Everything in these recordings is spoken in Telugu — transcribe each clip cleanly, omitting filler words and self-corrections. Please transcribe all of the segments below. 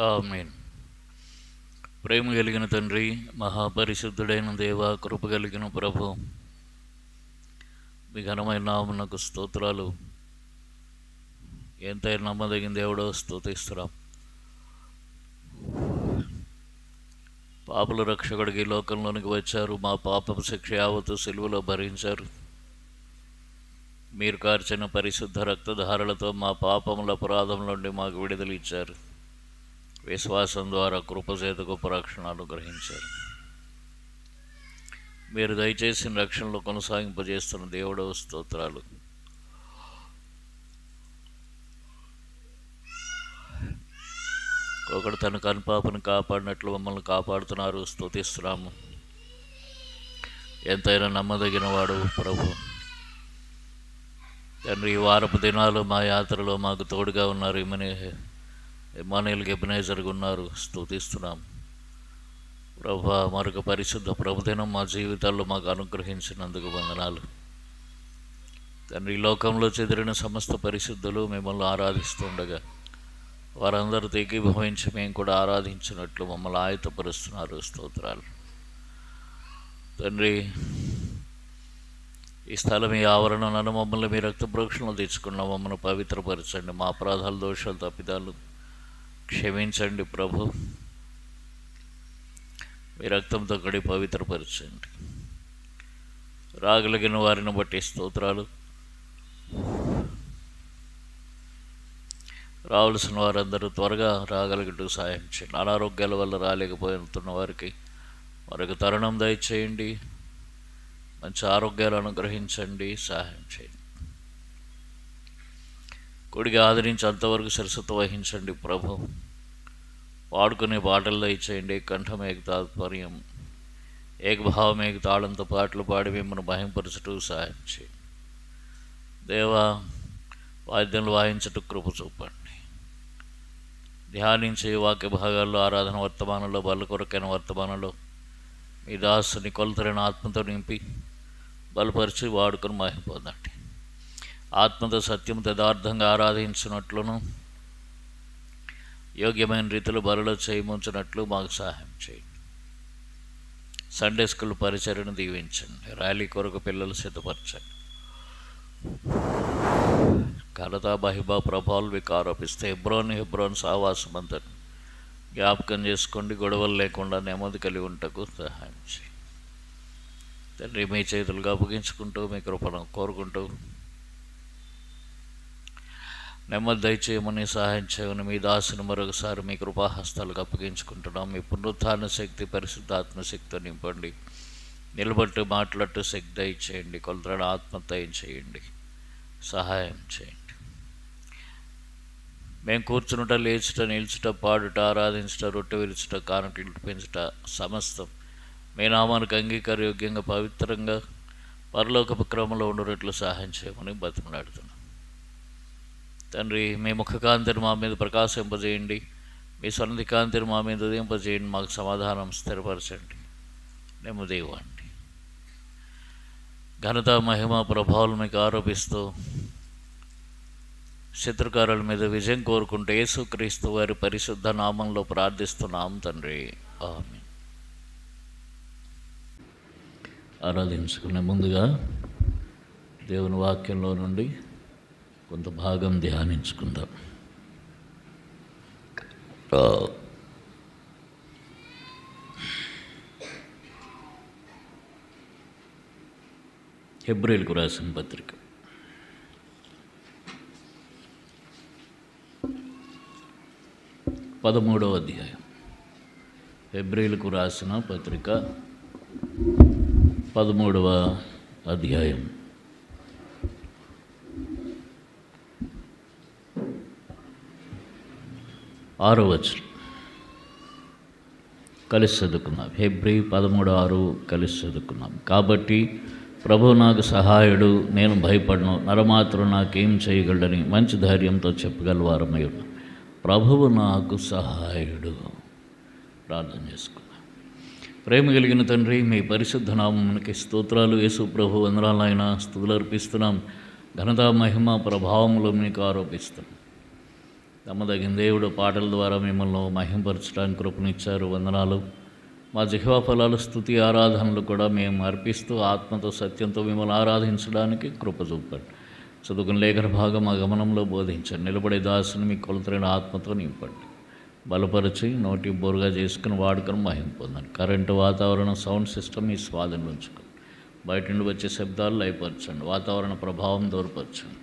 ఆమేన్. ప్రేమ కలిగిన తండ్రి, మహాపరిశుద్ధుడైన దేవ, కృప కలిగిన ప్రభు, మీ ఘనమైన నామమునకు స్తోత్రాలు. ఎంతైనా నమ్మదగిన దేవుడో స్తుతిస్తున్నాం. పాపుల రక్షకుడికి ఈ లోకంలోనికి వచ్చారు. మా పాపపు శిక్ష యావత్తు సిలువలో భరించారు. మీరు కార్చిన పరిశుద్ధ రక్తధారలతో మా పాపముల అపరాధం నుండి మాకు విడుదల ఇచ్చారు. విశ్వాసం ద్వారా కృపచేత గొప్ప రక్షణ అనుగ్రహించారు. మీరు దయచేసిన రక్షణలో కొనసాగింపజేస్తున్న దేవుడో స్తోత్రాలు. ఒకడు తన కనుపాపను కాపాడినట్లు మమ్మల్ని కాపాడుతున్నారు, స్తుతిస్తున్నాము. ఎంతైనా నమ్మదగిన వాడు ప్రభు. తండ్రి, ఈ వారపు దినాలు మా యాత్రలో మాకు తోడుగా ఉన్నారు. ఇమ్మానుయేల్ ఎబెనేజర్గా ఉన్నారు, స్తుతిస్తున్నాం. ప్రభు, మరొక పరిశుద్ధ ప్రభుదినం మా జీవితాల్లో మాకు అనుగ్రహించినందుకు వందనాలు. తండ్రి, ఈ లోకంలో చెదిరిన సమస్త పరిశుద్ధులు మిమ్మల్ని ఆరాధిస్తుండగా వారందరూ ఏకీభవించి మేము కూడా ఆరాధించినట్లు మమ్మల్ని ఆయత్తపరుస్తున్నారు, స్తోత్రాలు. తండ్రి, ఈ స్థలం, ఈ ఆవరణ నన్ను మమ్మల్ని మీ రక్త ప్రోక్షణలు తెచ్చుకున్న మమ్మల్ని పవిత్రపరచండి. మా అపరాధాలు, దోషాలు, తప్పిదాలు క్షమించండి ప్రభు. మీ రక్తంతో కడి పవిత్రపరచండి. రాగలిగిన వారిని బట్టి స్తోత్రాలు. రావాల్సిన వారందరూ త్వరగా రాగలిగినట్టు సాయం చేయండి. అనారోగ్యాల వల్ల రాలేకపోతున్న వారికి మరొక తరుణం దయచేయండి. మంచి ఆరోగ్యాలు అనుగ్రహించండి, సహాయం చేయండి. కొడిగా ఆదరించి అంతవరకు సరస్వత వహించండి ప్రభు. పాడుకునే పాటలు దయచేయండి. కంఠం ఏక తాత్పర్యం, ఏకభావం, ఏక తాళంతో పాటలు పాడి మిమ్మల్ని భయంపరచుటూ సహాయం చేయండి. దేవా, వాద్యాలు వాయించుటూ కృప చూపండి. ధ్యానించే వాక్య భాగాల్లో, ఆరాధన వర్తమానంలో, బల కొరకైన వర్తమానంలో మీ దాసుని కొలతరైన ఆత్మతో నింపి బలపరిచి వాడుకొని మహిమ పొందండి. ఆత్మతో సత్యం యథార్థంగా ఆరాధించినట్లును యోగ్యమైన రీతిలో బలలో చేయముంచినట్లు మాకు సహాయం చేయండి. సండే స్కూల్ పరిచర్యను దీవించండి. ర్యాలీ కొరకు పిల్లలు సిద్ధపరచండి. ఘనత, మహిమ, ప్రభావాలు మీకు ఆరోపిస్తే హెబ్రోన్ సహవాసం అంతా జ్ఞాపకం చేసుకోండి. గొడవలు లేకుండా నెమ్మది కలిగి ఉంటకు సహాయం చేయండి. తండ్రి, మీ చేతులుగా అప్పగించుకుంటూ మీ కృపను కోరుకుంటూ నెమ్మది దయచేయమని, సహాయం చేయమని మీ దాసుని మరొకసారి మీ కృపాహస్తాలకు అప్పగించుకుంటున్నాం. మీ పునరుత్థాన శక్తి, పరిశుద్ధాత్మ శక్తితో నింపండి. నిలబట్టు మాట్లాడుతూ శక్తి దయచేయండి. కొలతలను ఆత్మ దయచేయండి, సహాయం చేయండి. మేము కూర్చునుట, లేచుట, నిల్చుట, పాడుట, ఆరాధించుట, రొట్టె విరుచుట, కానుకలు పెంచుట సమస్తం మీ నామానికి అంగీకారయోగ్యంగా పవిత్రంగా పరలోకపు క్రమంలో ఉండేట్లు సహాయం చేయమని బతిమలాడుతున్నాం. తండ్రి, మీ ముఖకాంతిని మా మీద ప్రకాశింపజేయండి. మీ సన్నిధి కాంతిని మా మీద ఉదయింపజేయండి. మాకు సమాధానం స్థిరపరచండి, నెమ్మది ఇవ్వండి. ఘనత, మహిమ, ప్రభావాలు మీకు ఆరోపిస్తూ శత్రుకారుల మీద విజయం కోరుకుంటూ యేసుక్రీస్తు వారి పరిశుద్ధ నామంలో ప్రార్థిస్తున్నాం తండ్రి, ఆమేన్. ఆరాధించుకునే ముందుగా దేవుని వాక్యంలో నుండి కొంత భాగం ధ్యానించుకుందాం. హెబ్రీయులకు రాసిన పత్రిక 13వ అధ్యాయం. హెబ్రీయులకు రాసిన పత్రిక 13వ అధ్యాయం 6వ వచనం కలిసి చదువుకున్నాం. హెబ్రీ 13:6 కలిసి చదువుకున్నాం. కాబట్టి ప్రభు నాకు సహాయుడు, నేను భయపడను, నరమాత్రం నాకేం చేయగలడని మంచి ధైర్యంతో చెప్పగలవారమై ఉన్నాం. ప్రభువు నాకు సహాయుడు. ప్రార్థన చేసుకున్నాం. ప్రేమ కలిగిన తండ్రి, మీ పరిశుద్ధ నామమునకి స్తోత్రాలు. యేసు ప్రభు వందనాలైన స్తుతులు అర్పిస్తున్నాం. ఘనత, మహిమ, ప్రభావములు మీకు ఆరోపిస్తున్నాం. నమ్మదగిన దేవుడు పాటల ద్వారా మిమ్మల్ని మహింపరచడానికి కృపనిచ్చారు. వందనాలు. మా జిహ్వా ఫలాలు, స్తుతి, ఆరాధనలు కూడా మేము అర్పిస్తూ ఆత్మతో సత్యంతో మిమ్మల్ని ఆరాధించడానికి కృప చూపండి. చదువుకున్న లేఖన భాగం మా గమనంలో బోధించండి. నిలబడే దాసుని మీ కొలతైన ఆత్మతో నింపండి. బలపరిచి నోటి బోరుగా చేసుకుని వాడుకొని మహిమ పొందండి. కరెంటు, వాతావరణం, సౌండ్ సిస్టమ్ మీ స్వాధీనంలో ఉంచుకోండి. బయట నుండి వచ్చే శబ్దాలు లయపరచండి. వాతావరణ ప్రభావం దూరపరచండి.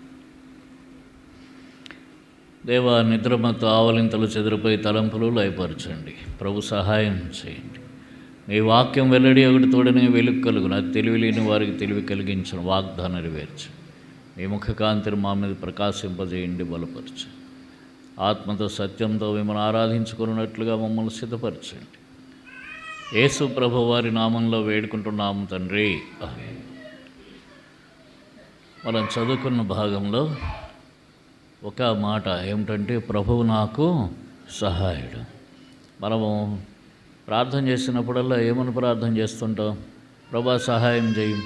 దేవా, నిద్రమత్తు ఆవలింతలు, చెదిరిపోయి తలంపులు లయపరచండి. ప్రభు సహాయం చేయండి. మీ వాక్యం వెల్లడి ఒకటి తోడనే వెలుగు కలుగును. అది తెలివి లేని వారికి తెలివి కలిగించిన వాగ్దానం నెరవేర్చండి. మీ ముఖకాంతిని మా మీద ప్రకాశింపజేయండి, బలపరచండి. ఆత్మతో సత్యంతో మిమ్మల్ని ఆరాధించుకున్నట్లుగా మమ్మల్ని సిద్ధపరచండి. యేసు ప్రభు వారి నామంలో వేడుకుంటున్నాము తండ్రి. మనం చదువుకున్న భాగంలో ఒక మాట ఏమిటంటే, ప్రభువు నాకు సహాయుడు. మనము ప్రార్థన చేసినప్పుడల్లా ఏమని ప్రార్థన చేస్తుంటాం? ప్రభా సహాయం చేయి,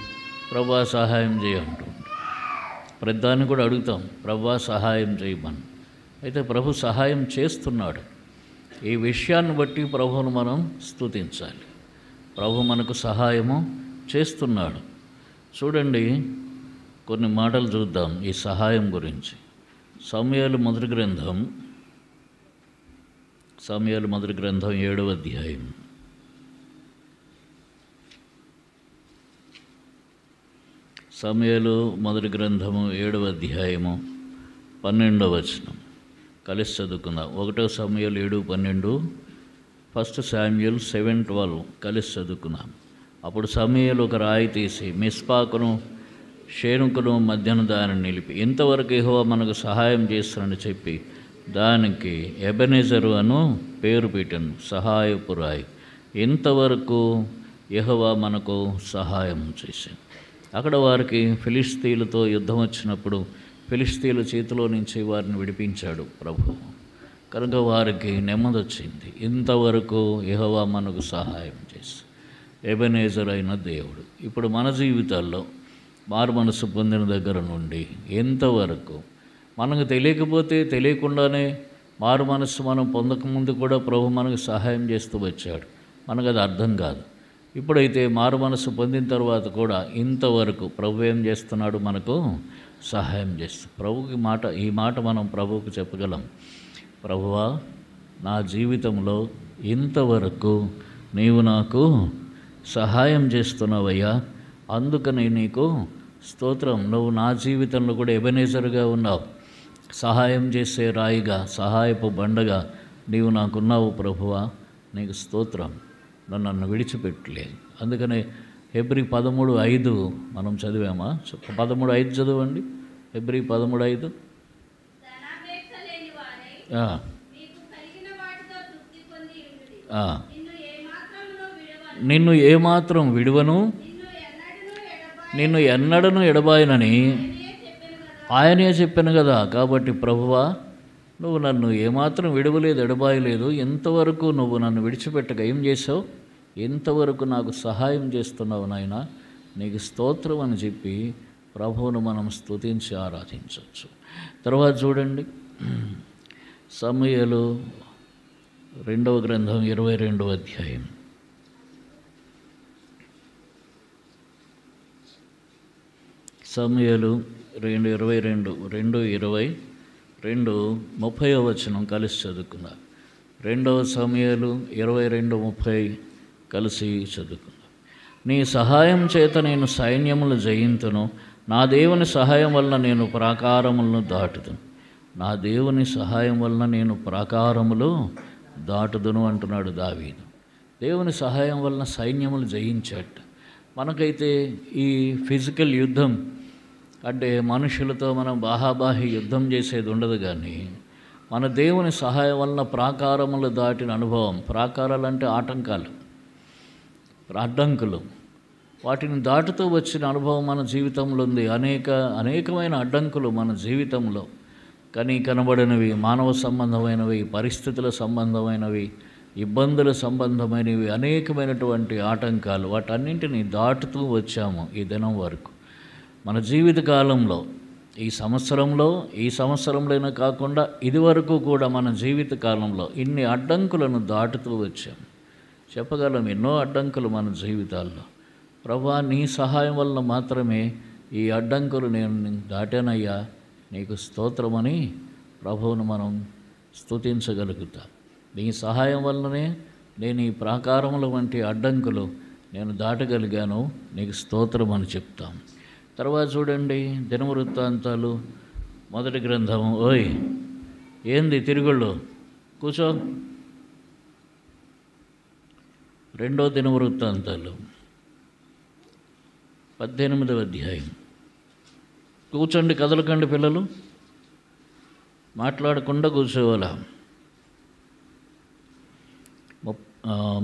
ప్రభా సహాయం చేయి అంటుంటాం. ప్రతిదాన్ని కూడా అడుగుతాం, ప్రభా సహాయం చేయమని. అయితే ప్రభు సహాయం చేస్తున్నాడు. ఈ విషయాన్ని బట్టి ప్రభువును మనం స్తుతించాలి. ప్రభు మనకు సహాయము చేస్తున్నాడు. చూడండి, కొన్ని మాటలు చూద్దాం ఈ సహాయం గురించి. సమూయేలు మొదటి గ్రంథం 7వ అధ్యాయం. సమూయేలు మొదటి గ్రంథము 7వ అధ్యాయము 12వ వచనం కలిసి చదువుకుందాం. 1 సమూయేలు 7:12, 1 శామ్యూయల్ 7:12 కలిసి చదువుకున్నాం. అప్పుడు సమూయేలు ఒక రాయి తీసి మిస్పాకును షేనుకును మధ్యన దానిని నిలిపి, ఇంతవరకు యెహోవా మనకు సహాయం చేస్తానని చెప్పి దానికి ఎబెనెజరు అను పేరు పెట్టాను, సహాయపు రాయి. ఇంతవరకు యెహోవా మనకు సహాయం చేశాను. అక్కడ వారికి ఫిలిష్తీయులతో యుద్ధం వచ్చినప్పుడు ఫిలిష్తీయుల చేతిలో నుంచి వారిని విడిపించాడు ప్రభు. కనుక వారికి నెమ్మది వచ్చింది. ఇంతవరకు యెహోవా మనకు సహాయం చేశాడు, ఎబెనెజర్ అయిన దేవుడు. ఇప్పుడు మన జీవితాల్లో మారు మనసు పొందిన దగ్గర నుండి ఎంతవరకు మనకు తెలియకపోతే తెలియకుండానే మారు మనసు మనం పొందకముందు కూడా ప్రభు మనకు సహాయం చేస్తూ వచ్చాడు. మనకు అది అర్థం కాదు. ఇప్పుడైతే మారు మనసు పొందిన తర్వాత కూడా ఇంతవరకు ప్రభు ఏం చేస్తున్నాడు? మనకు సహాయం చేస్తూ. ఈ మాట మనం ప్రభువుకు చెప్పగలం. ప్రభువా, నా జీవితంలో ఇంతవరకు నీవు నాకు సహాయం చేస్తున్నావయ్యా, అందుకని నీకు స్తోత్రం. నువ్వు నా జీవితంలో కూడా ఎబెనెజర్గా ఉన్నావు, సహాయం చేసే రాయిగా, సహాయపు బండగా నీవు నాకున్నావు ప్రభువా, నీకు స్తోత్రం. నన్ను విడిచిపెట్టలేదు. అందుకనే హెబ్రీ 13:5 మనం చదివామా? 13:5 చదవండి. హెబ్రీ 13:5. నిన్ను ఏమాత్రం విడువను, నిన్ను ఎన్నడను ఎడబాయనని ఆయనే చెప్పాను కదా. కాబట్టి ప్రభువా, నువ్వు నన్ను ఏమాత్రం విడవలేదు, ఎడబాయలేదు. ఎంతవరకు నువ్వు నన్ను విడిచిపెట్టక ఏం చేసావు? ఎంతవరకు నాకు సహాయం చేస్తున్నావు నాయనా, నీకు స్తోత్రం అని చెప్పి ప్రభువును మనం స్తుతించి ఆరాధించవచ్చు. తర్వాత చూడండి, సమూయేలు 2వ గ్రంథం 22వ అధ్యాయం. సమూయేలు 2:22, 2:22, 30వ కలిసి చదువుకున్నారు. 2వ సమూయేలు 22:30 కలిసి చదువుకున్నారు. నీ సహాయం చేత నేను సైన్యములు జయింతును, నా దేవుని సహాయం వలన నేను ప్రాకారములను దాటుదును. నా దేవుని సహాయం వలన నేను ప్రాకారములు దాటుదును అంటున్నాడు దావీదు. దేవుని సహాయం వలన సైన్యములు జయించాట. మనకైతే ఈ ఫిజికల్ యుద్ధం అంటే మనుషులతో మనం బాహాబాహి యుద్ధం చేసేది ఉండదు. కానీ మన దేవుని సహాయం వలన ప్రాకారములు దాటిన అనుభవం. ప్రాకారాలు అంటే ఆటంకాలు, అడ్డంకులు. వాటిని దాటుతూ వచ్చిన అనుభవం మన జీవితంలో ఉంది. అనేకమైన అడ్డంకులు మన జీవితంలో, కానీ కనబడినవి, మానవ సంబంధమైనవి, పరిస్థితుల సంబంధమైనవి, ఇబ్బందుల సంబంధమైనవి, అనేకమైనటువంటి ఆటంకాలు. వాటన్నింటినీ దాటుతూ వచ్చాము ఈ దినం వరకు. మన జీవిత కాలంలో ఈ సంవత్సరంలోనే కాకుండా ఇదివరకు కూడా మన జీవిత కాలంలో ఇన్ని అడ్డంకులను దాటుతూ వచ్చాం. చెప్పగలం ఎన్నో అడ్డంకులు మన జీవితాల్లో. ప్రభువా, నీ సహాయం వలన మాత్రమే ఈ అడ్డంకులు నేను దాటానయ్యా, నీకు స్తోత్రమని ప్రభువును మనం స్తుతించగలుగుతాం. నీ సహాయం వల్లనే నేను ఈ ప్రాకారముల వంటి అడ్డంకులు నేను దాటగలిగాను, నీకు స్తోత్రం అని చెప్తాం. తర్వాత చూడండి, దినవృత్తాంతాలు మొదటి గ్రంథము. ఓయ్ ఏంది తిరుగుళ్ళు, కూర్చో. రెండో దినవృత్తాంతాలు 18వ అధ్యాయం. కూర్చోండి, కదలకండి పిల్లలు, మాట్లాడకుండా కూర్చోవాలా.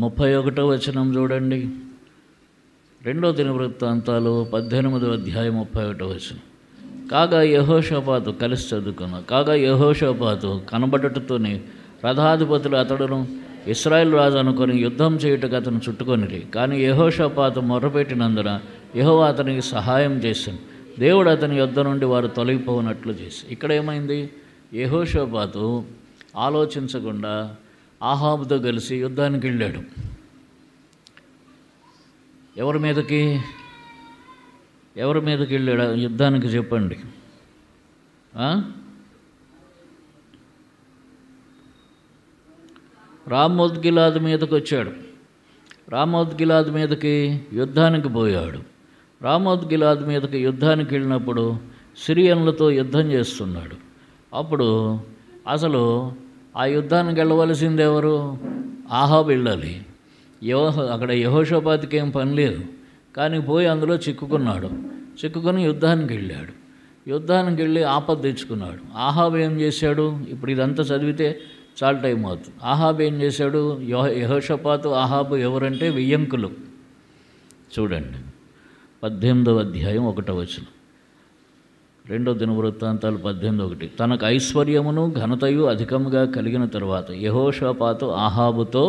31వ వచనం చూడండి. రెండో దినవృత్తాంతాలు 18వ అధ్యాయం 31వ వచనం. కాగా యెహోషాపాతు, కలిసి చదువుకున్నాం. కాగా యెహోషాపాతు కనబడటతోనే రథాధిపతులు అతడును ఇశ్రాయేలు రాజు అనుకొని యుద్ధం చేయుటకు అతను చుట్టుకొనిరి. కానీ యెహోషాపాతు మొర్రపెట్టినందున యెహోవా అతనికి సహాయం చేశాను. దేవుడు అతని యుద్ధ నుండి వారు తొలగిపోనట్లు చేసి. ఇక్కడ ఏమైంది? యెహోషాపాతు ఆలోచించకుండా ఆహాబుతో కలిసి యుద్ధానికి వెళ్ళాడు. ఎవరి మీదకి వెళ్ళాడు యుద్ధానికి చెప్పండి? రామోత్గిలాదు మీదకి వచ్చాడు. రామోత్గిలాదు మీదకి యుద్ధానికి పోయాడు. రామోత్గిలాదు మీదకి యుద్ధానికి వెళ్ళినప్పుడు సిరియన్లతో యుద్ధం చేస్తున్నాడు. అప్పుడు అసలు ఆ యుద్ధానికి వెళ్ళవలసింది ఎవరు? ఆహాబు వెళ్ళాలి. అక్కడ యెహోషాపాతుకి ఏం పని లేదు, కానీ పోయి అందులో చిక్కుకొని యుద్ధానికి వెళ్ళాడు. యుద్ధానికి వెళ్ళి ఆపద తెచ్చుకున్నాడు. ఆహాబు ఏం చేశాడు? ఇప్పుడు ఇదంతా చదివితే చాలా టైం అవుతుంది. ఆహాబు ఏం చేశాడు? యెహోషాపాతు ఆహాబు ఎవరంటే వియ్యంకులు. చూడండి 18వ అధ్యాయం 1వ వచనం. రెండో దినవృత్తాంతాలు 18:1. తనకు ఐశ్వర్యమును ఘనతయు అధికముగా కలిగిన తరువాత యెహోషాపాతు ఆహాబుతో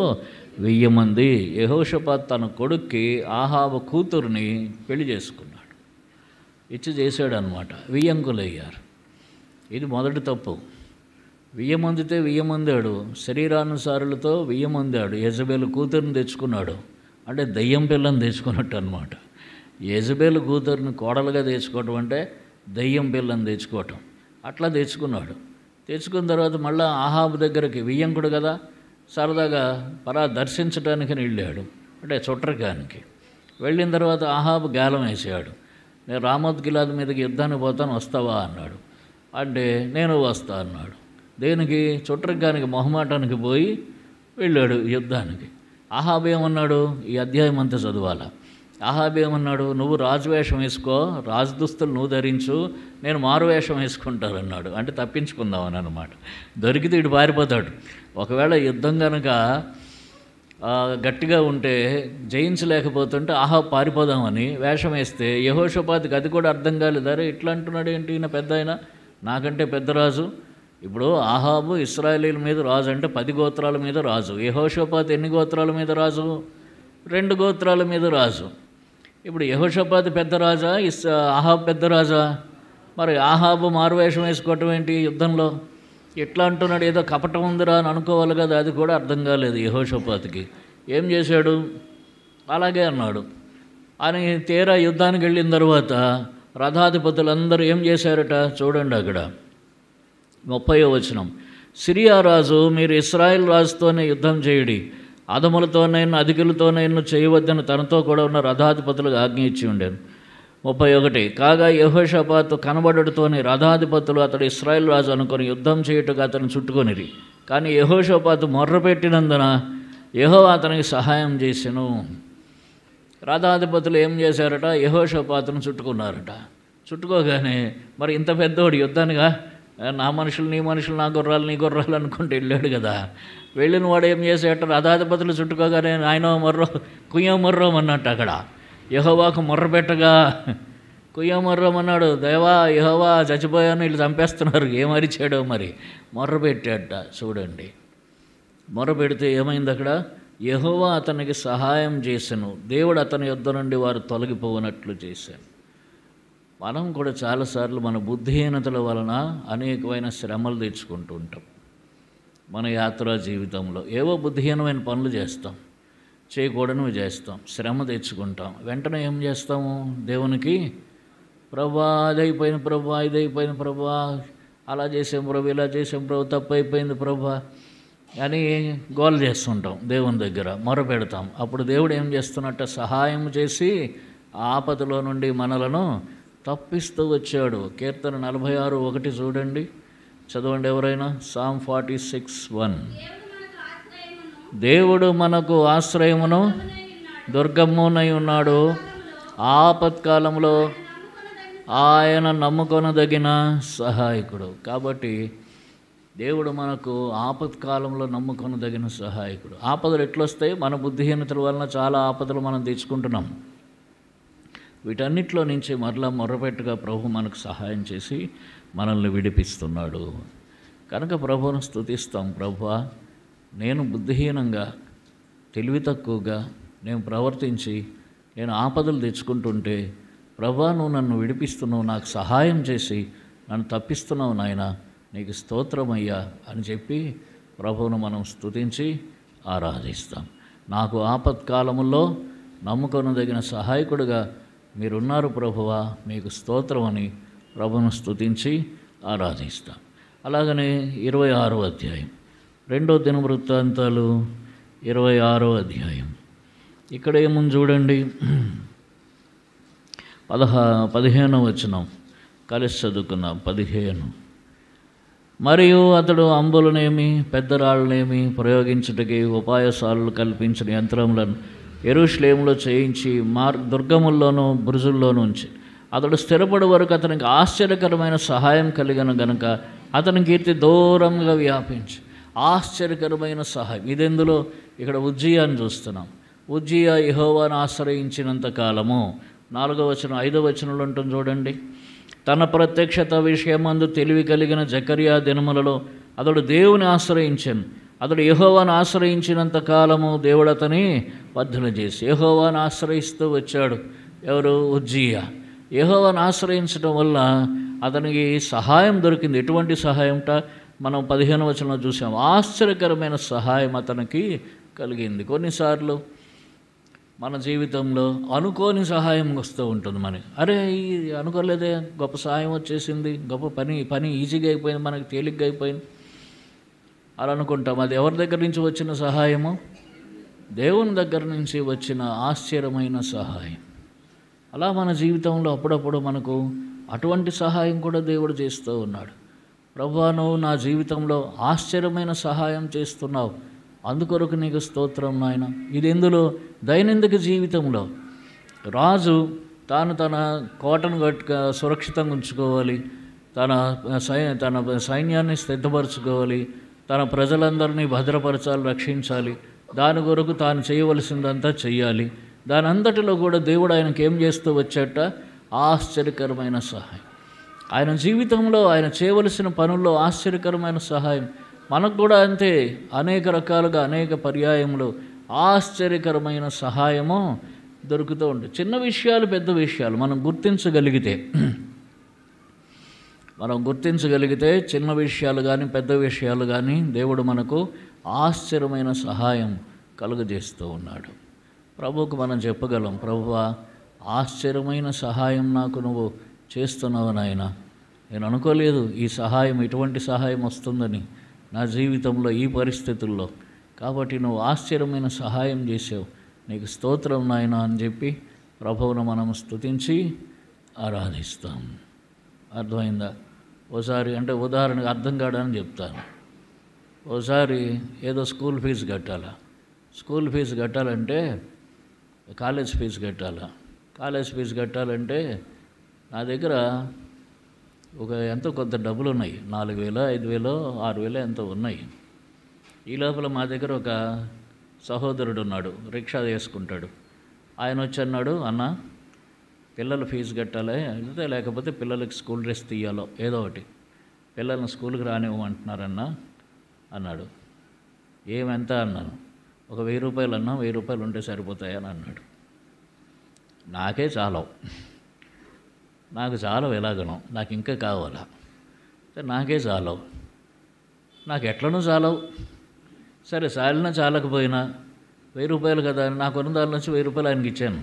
1000 మంది. యెహోషాపాతు తన కొడుక్కి ఆహాబు కూతుర్ని పెళ్లి చేసుకున్నాడు, ఇచ్చి చేశాడు అనమాట. వియ్యంకులయ్యారు. ఇది మొదటి తప్పు. 1000 మందితే 1000 మందాడు, శరీరానుసారులతో 1000 మందాడు. యెజబేలు కూతుర్ని తెచ్చుకున్నాడు, అంటే దయ్యం పిల్లని తెచ్చుకున్నట్టు అనమాట. యెజబేలు కూతుర్ని కోడలుగా తెచ్చుకోవటం అంటే దయ్యం పిల్లని తెచ్చుకోవటం. అట్లా తెచ్చుకున్నాడు. తెచ్చుకున్న తర్వాత మళ్ళీ ఆహాబు దగ్గరికి, వియ్యంకుడు కదా, సరదాగా దర్శించడానికి వెళ్ళాడు, అంటే చుట్టరికానికి. వెళ్ళిన తర్వాత ఆహాబు గేలం వేసాడు. నేను రామోత్గిలాదు మీదకి యుద్ధానికి పోతాను, వస్తావా అన్నాడు. అంటే నేను వస్తా అన్నాడు. దేనికి? చుట్టరికానికి, మొహమాటానికి పోయి వెళ్ళాడు యుద్ధానికి. ఆహాబు ఏమన్నాడు? ఈ అధ్యాయం అంతా చదవాలా. ఆహాబు ఏమన్నాడు? నువ్వు రాజువేషం వేసుకో, రాజదుస్తులు నువ్వు ధరించు, నేను మారువేషం వేసుకుంటానన్నాడు. అంటే తప్పించుకుందామని అనమాట. దొరికితే ఇటు పారిపోతాడు. ఒకవేళ యుద్ధం కనుక గట్టిగా ఉంటే, జయించలేకపోతుంటే ఆహాబు పారిపోదామని వేషం వేస్తే యెహోషాపాతుకి అది కూడా అర్థం కాలేదు. అరే ఇట్లా అంటున్నాడు ఏంటి ఈయన, పెద్ద అయినా నాకంటే పెద్ద రాజు. ఇప్పుడు ఆహాబు ఇశ్రాయేలీల మీద రాజు, అంటే 10 గోత్రాల మీద రాజు. యెహోషాపాతు ఎన్ని గోత్రాల మీద రాజు? 2 గోత్రాల మీద రాజు. ఇప్పుడు యెహోషాపాతు పెద్ద రాజా, ఆహాబు పెద్ద రాజా? మరి ఆహాబు మారువేషం వేసుకోవటం ఏంటి యుద్ధంలో? ఎట్లా అంటున్నాడు? ఏదో కపటం ఉందిరా అని అనుకోవాలి కదా. అది కూడా అర్థం కాలేదు యెహోషాపాతుకి. ఏం చేశాడు? అలాగే అన్నాడు అని. తీరా యుద్ధానికి వెళ్ళిన తర్వాత రథాధిపతులందరూ ఏం చేశారట? చూడండి అక్కడ 30వ వచనం. సిరియా రాజు, మీరు ఇశ్రాయేల్ రాజుతోనే యుద్ధం చేయుడి, అధములతోనైనా అధికులతోనైనా చేయవద్దని తనతో కూడా ఉన్న రథాధిపతులకు ఆజ్ఞ ఇచ్చి ఉండేను. 31. కాగా యెహోషాపాతు కనబడుటతోనే రథాధిపతులు అతడు ఇశ్రాయేల్ రాజు అనుకొని యుద్ధం చేయుటకు అతను చుట్టుకొనిరి. కానీ యెహోషాపాతు మొర్రపెట్టినందున యెహోవా అతనికి సహాయం చేసెను. రథాధిపతులు ఏం చేశారట? యెహోషాపాతును చుట్టుకున్నారట. చుట్టుకోగానే మరి ఇంత పెద్దోడు యుద్ధానిగా, నా మనుషులు నీ మనుషులు, నా గుర్రాలు నీ గుర్రాలు అనుకుంటూ వెళ్ళాడు కదా. వెళ్ళిన వాడు ఏం చేసేట? రథాధిపతులు చుట్టుకోగానే ఆయన కుయ్యమర్రోమన్నట్టు అక్కడ యెహోవాకు మొర్రపెట్టగా కుయ్యమర్రోమన్నాడు. దేవా యెహోవా, చచ్చిపోయాను, వీళ్ళు చంపేస్తున్నారు. ఏమరిచాడో మరి, మొర్రపెట్టాట. చూడండి, మొర్రపెడితే ఏమైంది అక్కడ? యెహోవా అతనికి సహాయం చేసెను, దేవుడు అతని యుద్ధ నుండి వారు తొలగిపోనట్లు చేశాను. మనం కూడా చాలాసార్లు మన బుద్ధిహీనతల వలన అనేకమైన శ్రమలు తెచ్చుకుంటూ ఉంటాం. మన యాత్రా జీవితంలో ఏవో బుద్ధిహీనమైన పనులు చేస్తాం, చేయకూడనివి చేస్తాం, శ్రమ తెచ్చుకుంటాం. వెంటనే ఏం చేస్తాము? దేవునికి ప్రభా అదైపోయింది ప్రభా, ఇదైపోయింది ప్రభా, అలా చేసాం ప్రభు, ఇలా చేసాం ప్రభు, తప్పు అయిపోయింది ప్రభా అని గోల చేస్తుంటాం. దేవుని దగ్గర మొరపెడతాం. అప్పుడు దేవుడు ఏం చేస్తున్నట్ట? సహాయం చేసి ఆపదలో నుండి మనలను తప్పిస్తూ వచ్చాడు. కీర్తన 46:1 చూడండి, చదవండి ఎవరైనా. Psalm 46:1. దేవుడు మనకు ఆశ్రయమును దుర్గమునై ఉన్నాడు, ఆపత్కాలంలో ఆయన నమ్ముకొనదగిన సహాయకుడు. కాబట్టి దేవుడు మనకు ఆపత్కాలంలో నమ్ముకొనదగిన సహాయకుడు. ఆపదలు ఎట్లొస్తాయి? మన బుద్ధిహీనతల వలన చాలా ఆపదలు మనం తెచ్చుకుంటున్నాం. వీటన్నిటిలో నుంచి మరలా మొర్రపెట్టుగా ప్రభు మనకు సహాయం చేసి మనల్ని విడిపిస్తున్నాడు. కనుక ప్రభువును స్తుతిస్తాం. ప్రభువా, నేను బుద్ధిహీనంగా, తెలివి తక్కువగా నేను ప్రవర్తించి నేను ఆపదలు తెచ్చుకుంటుంటే, ప్రభువా నువ్వు నన్ను విడిపిస్తున్నావు, నాకు సహాయం చేసి నన్ను తప్పిస్తున్నావు నాయన, నీకు స్తోత్రమయ్యా అని చెప్పి ప్రభువును మనం స్తుతించి ఆరాధిస్తాం. నాకు ఆపత్కాలముల్లో నమ్ముకొనదగిన సహాయకుడుగా మీరున్నారు ప్రభువా, మీకు స్తోత్రం అని ప్రభువును స్తుతించి ఆరాధిస్తాం. అలాగనే 26వ అధ్యాయం, 2వ దినవృత్తాంతాలు 26వ అధ్యాయం. ఇక్కడ ఏముంది చూడండి, 15వ వచనం కలిసి చదువుకున్నాం. 15. మరియు అతడు అంబులనేమి పెద్దరాళ్ళనేమి ప్రయోగించుటకి ఉపాయశాలలు కల్పించిన యంత్రములను యెరూషలేములో చేయించి దుర్గముల్లోనూ బురుజుల్లోనూ ఉంచి అతడు స్థిరపడి వరకు అతనికి ఆశ్చర్యకరమైన సహాయం కలిగిన గనుక అతని కీర్తి దూరంగా వ్యాపించి. ఆశ్చర్యకరమైన సహాయం ఇదెందులో? ఇక్కడ ఉజ్జియాని చూస్తున్నాం. ఉజ్జియా యెహోవాను ఆశ్రయించినంత కాలము, 4వ వచనం 5వ వచనంలో ఉంటుంది చూడండి. తన ప్రత్యక్షత విషయమందు తెలివి కలిగిన జకర్యా దినములలో అతడు దేవుని ఆశ్రయించాను. అతడు యెహోవాను ఆశ్రయించినంత కాలము దేవుడు అతని వర్ధన చేసి. యెహోవాను ఆశ్రయిస్తూ వచ్చాడు. ఎవరు? ఉజ్జియా. యెహోవాను ఆశ్రయించడం వల్ల అతనికి సహాయం దొరికింది. ఎటువంటి సహాయంట? మనం 15వ వచనంలో చూసాం. ఆశ్చర్యకరమైన సహాయం అతనికి కలిగింది. కొన్నిసార్లు మన జీవితంలో అనుకోని సహాయం వస్తూ ఉంటుంది మనకి. అరే అనుకోలేదే, గొప్ప సహాయం వచ్చేసింది, గొప్ప పని ఈజీగా అయిపోయింది, మనకి తేలిగ్గా అయిపోయింది అలా అనుకుంటాం. అది ఎవరి దగ్గర నుంచి వచ్చిన సహాయము? దేవుని దగ్గర నుంచి వచ్చిన ఆశ్చర్యమైన సహాయం. అలా మన జీవితంలో అప్పుడప్పుడు మనకు అటువంటి సహాయం కూడా దేవుడు చేస్తూ ఉన్నాడు. ప్రభువా, నువ్వు నా జీవితంలో ఆశ్చర్యమైన సహాయం చేస్తున్నావు, అందుకొరకు నీకు స్తోత్రం నాయన. ఇది ఎందులో? దైనందిక జీవితంలో రాజు తన కోటను సురక్షితంగా ఉంచుకోవాలి, తన సైన్యాన్ని సిద్ధపరచుకోవాలి, తన ప్రజలందరినీ భద్రపరచాలి, రక్షించాలి. దాని కొరకు తాను చేయవలసిందంతా చెయ్యాలి. దాని అంతటిలో కూడా దేవుడు ఆయనకి ఏం చేస్తూ వచ్చేట? ఆశ్చర్యకరమైన సహాయం. ఆయన జీవితంలో ఆయన చేయవలసిన పనుల్లో ఆశ్చర్యకరమైన సహాయం. మనకు కూడా అంతే, అనేక రకాలుగా అనేక పర్యాయములు ఆశ్చర్యకరమైన సహాయము దొరుకుతూ ఉంటుంది. చిన్న విషయాలు, పెద్ద విషయాలు మనం గుర్తించగలిగితే చిన్న విషయాలు కానీ పెద్ద విషయాలు కానీ దేవుడు మనకు ఆశ్చర్యమైన సహాయం కలుగజేస్తూ ఉన్నాడు. ప్రభువుకు మనం చెప్పగలం, ప్రభువా ఆశ్చర్యమైన సహాయం నాకు నువ్వు చేస్తున్నావు నాయన. నేను అనుకోలేదు ఈ సహాయం, ఇటువంటి సహాయం వస్తుందని నా జీవితంలో ఈ పరిస్థితుల్లో. కాబట్టి నువ్వు ఆశ్చర్యమైన సహాయం చేసావు, నీకు స్తోత్రం నాయన అని చెప్పి ప్రభువును మనం స్తుతించి ఆరాధిస్తాం. అర్థమైందా? ఓసారి అంటే ఉదాహరణకు అర్థం కాడని చెప్తాను. ఓసారి ఏదో స్కూల్ ఫీజు కట్టాలంటే కాలేజ్ ఫీజు కట్టాలంటే నా దగ్గర ఎంతో కొంత డబ్బులు ఉన్నాయి. 4,000, 5,000, 6,000 ఎంతో ఉన్నాయి. ఈ లోపల మా దగ్గర ఒక సహోదరుడు ఉన్నాడు, రిక్షా చేసుకుంటాడు. ఆయన వచ్చి అన్నాడు, అన్న పిల్లల ఫీజు కట్టాలి, లేకపోతే పిల్లలకి స్కూల్ డ్రెస్ తీయాలో ఏదో ఒకటి, పిల్లల్ని స్కూల్కి రానివ్వమంటున్నారన్నా అన్నాడు. ఏమెంత అన్నాను. ఒక 1,000 రూపాయలు అన్నా, 1,000 రూపాయలు ఉంటే సరిపోతాయని అన్నాడు. నాకే చాలవు. నాకు చాలవు ఎలాగనో, నాకు ఇంకా కావాలా, నాకే చాలవు, నాకు ఎట్లనూ చాలవు. సరే చాలినా చాలకపోయినా 1000 రూపాయలు కదా అని నాకు ఉన్న దాని నుంచి 1000 రూపాయలు ఆయనకి ఇచ్చాను.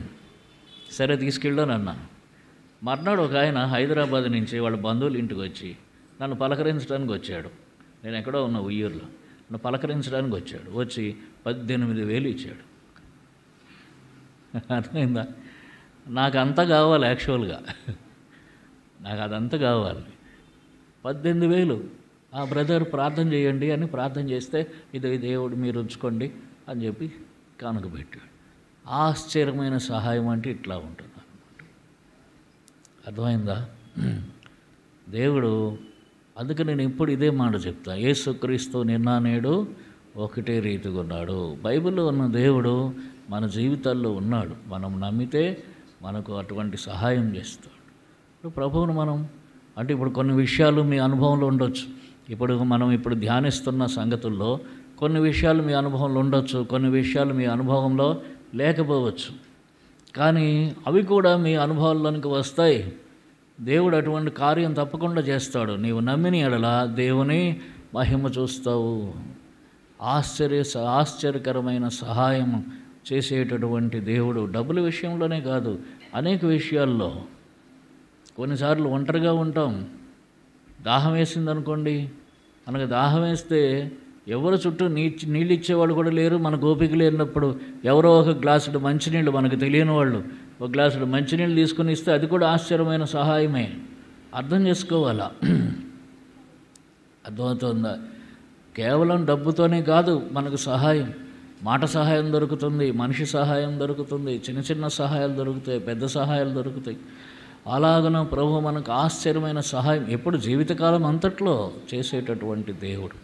సరే తీసుకెళ్ళాను అన్నాను. మర్నాడు ఒక ఆయన హైదరాబాద్ నుంచి వాళ్ళ బంధువుల ఇంటికి వచ్చి నన్ను పలకరించడానికి వచ్చాడు. నేను ఎక్కడో ఉన్న ఉయ్యూరులో. నన్ను పలకరించడానికి వచ్చాడు. వచ్చి 18,000 ఇచ్చాడు. అర్థమైందా? నాకు అంతా కావాలి, యాక్చువల్గా నాకు అదంతా కావాలి. 18,000 ఆ బ్రదర్ ప్రార్థన చేయండి అని ప్రార్థన చేస్తే, ఇది దేవుడు మీరు ఉంచుకోండి అని చెప్పి కానుక పెట్టాడు. ఆశ్చర్యమైన సహాయం అంటే ఇట్లా ఉంటుంది అన్నమాట. అర్థమైందా? దేవుడు, అందుకే నేను ఇప్పుడు ఇదే మాట చెప్తా, యేసుక్రీస్తు నిన్న నేడు ఒకటే రీతిగా ఉన్నాడు. బైబిల్లో ఉన్న దేవుడు మన జీవితాల్లో ఉన్నాడు. మనం నమ్మితే మనకు అటువంటి సహాయం చేస్తాడు. ఇప్పుడు ప్రభువును మనం అంటే ఇప్పుడు కొన్ని విషయాలు మీ అనుభవంలో ఉండొచ్చు. మనం ధ్యానిస్తున్న సంగతుల్లో కొన్ని విషయాలు మీ అనుభవంలో ఉండొచ్చు, కొన్ని విషయాలు మీ అనుభవంలో లేకపోవచ్చు. కానీ అవి కూడా మీ అనుభవాల్లోనికి వస్తాయి. దేవుడు అటువంటి కార్యం తప్పకుండా చేస్తాడు. నీవు నమ్మిన ఎడల దేవుని మహిమ చూస్తావు. ఆశ్చర్యకరమైన సహాయం చేసేటటువంటి దేవుడు డబ్బుల విషయంలోనే కాదు, అనేక విషయాల్లో. కొన్నిసార్లు ఒంటరిగా ఉంటాం. దాహం వేసిందనుకోండి, మనకు దాహం వేస్తే ఎవరు చుట్టూ నీళ్ళు ఇచ్చేవాళ్ళు కూడా లేరు. మనకు ఓపిక లేనప్పుడు ఎవరో ఒక గ్లాసుడు మంచినీళ్ళు, మనకు తెలియని వాళ్ళు ఒక గ్లాసుడు మంచినీళ్ళు తీసుకుని ఇస్తే అది కూడా ఆశ్చర్యమైన సహాయమే. అర్థం చేసుకోవాలా? అర్థమవుతుందా? కేవలం డబ్బుతోనే కాదు మనకు సహాయం. మాట సహాయం దొరుకుతుంది, మనిషి సహాయం దొరుకుతుంది, చిన్న చిన్న సహాయాలు దొరుకుతాయి, పెద్ద సహాయాలు దొరుకుతాయి. అలాగన ప్రభు మనకు ఆశ్చర్యమైన సహాయం ఎప్పుడు జీవితకాలం అంతట్లో చేసేటటువంటి దేవుడు.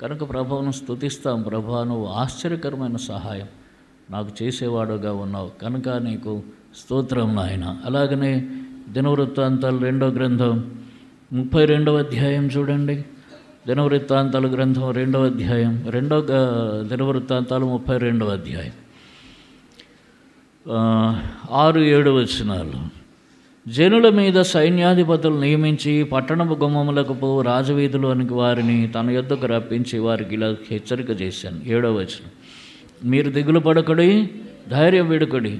కనుక ప్రభువును స్తుతిస్తాం. ప్రభువా, నువ్వు ఆశ్చర్యకరమైన సహాయం నాకు చేసేవాడుగా ఉన్నావు కనుక నీకు స్తోత్రం నాయన. అలాగనే దినవృత్తాంతాలు 2వ గ్రంథం 32వ అధ్యాయం చూడండి. దినవృత్తాంతాల గ్రంథం 2వ అధ్యాయం, దినవృత్తాంతాలు 32వ అధ్యాయం 6-7 వచనాలు. జనుల మీద సైన్యాధిపతులు నియమించి పట్టణపు గుమ్మములకు పో రాజవీధిలోనికి వారిని తన యొద్దకు రప్పించి వారికి ఇలా హెచ్చరిక చేశాను. 7వ వచనం. మీరు దిగులు పడకుడి, ధైర్యం విడుకుడి.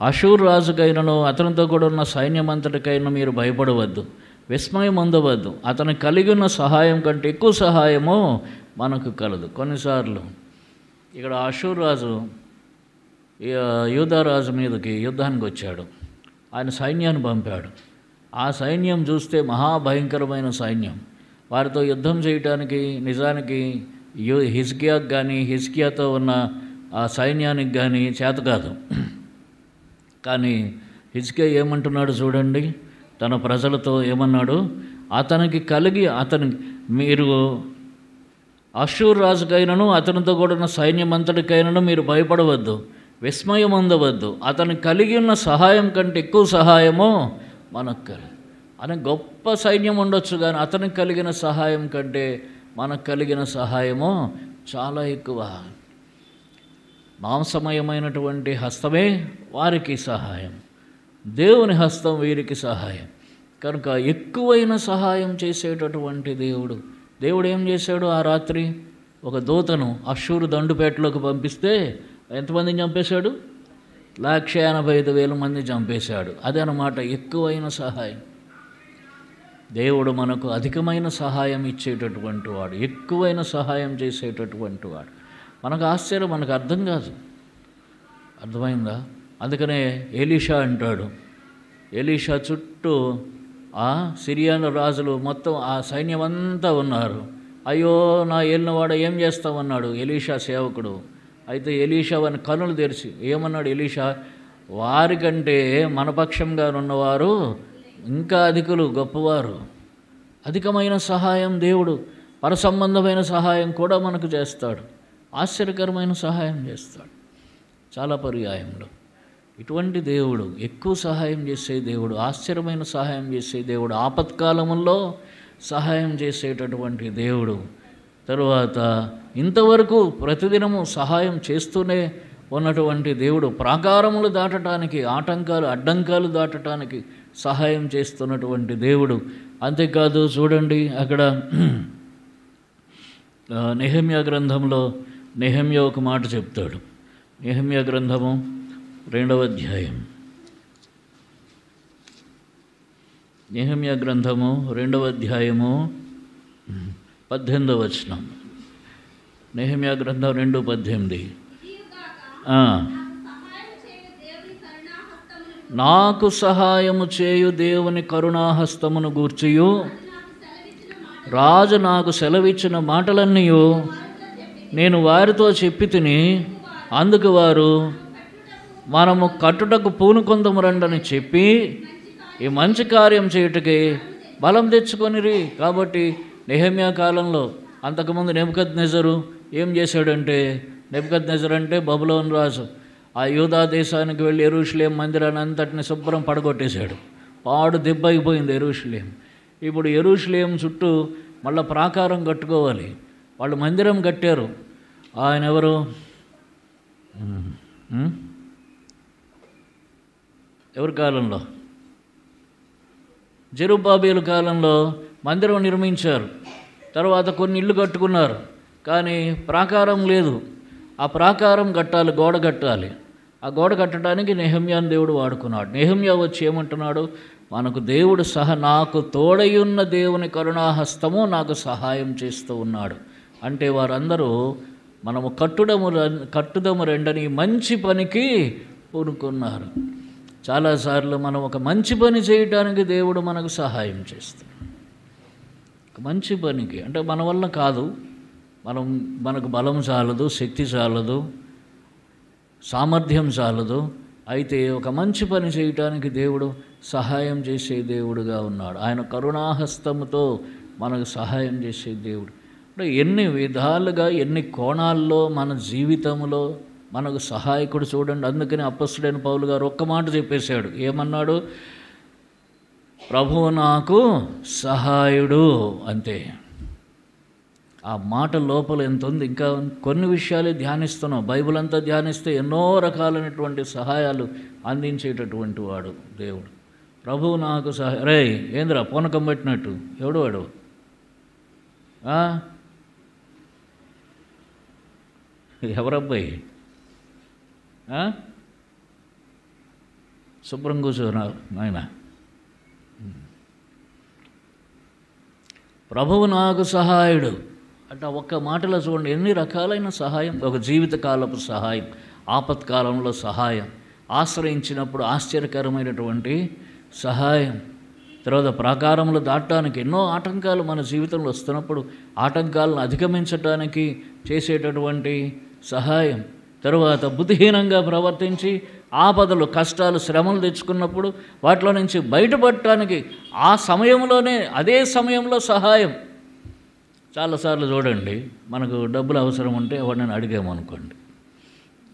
అషూరు రాజుకైనను అతనితో కూడా ఉన్న సైన్యమంతటికైనా మీరు భయపడవద్దు, విస్మయం పొందవద్దు. అతను కలిగి ఉన్న సహాయం కంటే ఎక్కువ సహాయము మనకు కలదు. కొన్నిసార్లు ఇక్కడ అషూరు రాజు యూదారాజు మీదకి యుద్ధానికి వచ్చాడు. ఆయన సైన్యాన్ని పంపాడు. ఆ సైన్యం చూస్తే మహాభయంకరమైన సైన్యం. వారితో యుద్ధం చేయటానికి నిజానికి హిజ్కియాకు కానీ హిజ్కియాతో ఉన్న ఆ సైన్యానికి కానీ చేత కాదు. కానీ హిజ్కియా ఏమంటున్నాడు చూడండి, తన ప్రజలతో ఏమన్నాడు? మీరు అషూరు రాజుకైనను అతనితో కూడిన సైన్యమంతటికైనను మీరు భయపడవద్దు, విస్మయం పొందవద్దు. అతను కలిగి ఉన్న సహాయం కంటే ఎక్కువ సహాయమో మనకు కలదు. అని గొప్ప సైన్యం ఉండొచ్చు, కానీ అతనికి కలిగిన సహాయం కంటే మనకు కలిగిన సహాయమో చాలా ఎక్కువ. మాంసమయమైనటువంటి హస్తమే వారికి సహాయం, దేవుని హస్తం వీరికి సహాయం. కనుక ఎక్కువైన సహాయం చేసేటటువంటి దేవుడు. దేవుడు ఏం చేశాడు? ఆ రాత్రి ఒక దూతను అషూరు దండుపేటలోకి పంపిస్తే ఎంతమందిని చంపేశాడు? 185,000 మంది చంపేశాడు. అదనమాట ఎక్కువైన సహాయం. దేవుడు మనకు అధికమైన సహాయం ఇచ్చేటటువంటి వాడు, ఎక్కువైన సహాయం చేసేటటువంటి వాడు. మనకు ఆశ్చర్యం, మనకు అర్థం కాదు. అర్థమైందా? అందుకనే ఎలీషా అంటాడు, ఎలీషా చుట్టూ ఆ సిరియన్ రాజులు మొత్తం ఆ సైన్యం అంతా ఉన్నారు. అయ్యో నా ఏలినవాడ ఏం చేస్తామన్నాడు ఎలీషా సేవకుడు. అయితే ఎలీషా వాని కనులు తెరిచి ఏమన్నాడు ఎలీషా? వారికంటే మనపక్షంగా ఉన్నవారు ఇంకా అధికులు, గొప్పవారు. అధికమైన సహాయం దేవుడు, పరసంబంధమైన సహాయం కూడా మనకు చేస్తాడు. ఆశ్చర్యకరమైన సహాయం చేస్తాడు చాలా పర్యాయంలో. ఇటువంటి దేవుడు, ఎక్కువ సహాయం చేసే దేవుడు, ఆశ్చర్యమైన సహాయం చేసే దేవుడు, ఆపత్కాలముల్లో సహాయం చేసేటటువంటి దేవుడు. తరువాత ఇంతవరకు ప్రతిదినము సహాయం చేస్తూనే ఉన్నటువంటి దేవుడు, ప్రాకారములు దాటడానికి, ఆటంకాలు అడ్డంకాలు దాటడానికి సహాయం చేస్తున్నటువంటి దేవుడు. అంతేకాదు చూడండి అక్కడ నెహెమ్యా గ్రంథంలో నెహెమ్యా ఒక మాట చెప్తాడు. నెహెమ్యా గ్రంథము 2వ అధ్యాయం, నెహెమ్యా గ్రంథము 2వ అధ్యాయము 18వ వచనం. నెహెమ్యా గ్రంథం 2:18. నాకు సహాయము చేయు దేవుని కరుణాహస్తమును గూర్చియు రాజు నాకు సెలవిచ్చిన మాటలన్నీ నేను వారితో చెప్పి తిని, అందుకు వారు మనము కట్టుటకు పూనుకొందము రండని చెప్పి ఈ మంచి కార్యం చేయుటకి బలం తెచ్చుకొనిరి. కాబట్టి నెహెమ్యా కాలంలో అంతకుముందు నెబుకద్నెజరు ఏం చేశాడంటే, నెబుకద్నెజరు అంటే బబులోను రాజు, ఆ యూదా దేశానికి వెళ్ళి యెరూషలేం మందిరాన్ని అంతటిని శుభ్రం పడగొట్టేశాడు. పాడు దెబ్బ అయిపోయింది యెరూషలేం. ఇప్పుడు యెరూషలేం చుట్టూ మళ్ళీ ప్రాకారం కట్టుకోవాలి. వాళ్ళు మందిరం కట్టారు. ఆయన ఎవరు? ఎవరి కాలంలో? జెరుబ్బాబేలు కాలంలో మందిరం నిర్మించారు. తర్వాత కొన్ని ఇళ్ళు కట్టుకున్నారు, కానీ ప్రాకారం లేదు. ఆ ప్రాకారం కట్టాలి, గోడ కట్టాలి. ఆ గోడ కట్టడానికి నెహెమ్యాను దేవుడు వాడుకున్నాడు. నెహెమ్యా వచ్చి ఏమంటున్నాడు? మనకు దేవుడు నాకు తోడయున్న దేవుని కరుణాహస్తము నాకు సహాయం చేస్తూ ఉన్నాడు. అంటే వారందరూ మనము కట్టుదము రెండని మంచి పనికి పూనుకున్నారు. చాలాసార్లు మనం ఒక మంచి పని చేయడానికి దేవుడు మనకు సహాయం చేస్తాడు. మంచి పనికి అంటే మన వల్ల కాదు, మనకు బలం చాలదు, శక్తి చాలదు, సామర్థ్యం చాలదు. అయితే ఒక మంచి పని చేయటానికి దేవుడు సహాయం చేసే దేవుడుగా ఉన్నాడు. ఆయన కరుణాహస్తముతో మనకు సహాయం చేసే దేవుడు. అంటే ఎన్ని విధాలుగా, ఎన్ని కోణాల్లో మన జీవితంలో మనకు సహాయకుడు చూడండి. అందుకని అపొస్తలుడైన పౌలు గారు ఒక్క మాట చెప్పేశాడు. ఏమన్నాడు? ప్రభువు నాకు సహాయుడు. అంతే. ఆ మాట లోపల ఎంత ఉంది. ఇంకా కొన్ని విషయాలే ధ్యానిస్తున్నాం. బైబిల్ అంతా ధ్యానిస్తే ఎన్నో రకాలైనటువంటి సహాయాలు అందించేటటువంటి వాడు దేవుడు. ప్రభువు నాకు రే ఏంద్రా పూనకం పెట్టినట్టు? ఎవడు వాడు? ఎవరబ్బాయి? శుభ్రం కూర్చున్నారు నాయన. ప్రభువు నాకు సహాయుడు అంటే ఒక్క మాటలో చూడండి ఎన్ని రకాలైన సహాయం. ఒక జీవితకాలపు సహాయం, ఆపత్కాలంలో సహాయం, ఆశ్రయించినప్పుడు ఆశ్చర్యకరమైనటువంటి సహాయం. తర్వాత ప్రాకారములు దాటడానికి ఎన్నో ఆటంకాలు మన జీవితంలో వస్తున్నప్పుడు ఆటంకాలను అధిగమించడానికి చేసేటటువంటి సహాయం. తరువాత బుద్ధిహీనంగా ప్రవర్తించి ఆపదలు, కష్టాలు, శ్రమలు తెచ్చుకున్నప్పుడు వాటిలో నుంచి బయటపడటానికి ఆ సమయంలోనే, అదే సమయంలో సహాయం. చాలాసార్లు చూడండి, మనకు డబ్బులు అవసరం ఉంటే ఎవరినైనా అడిగామనుకోండి,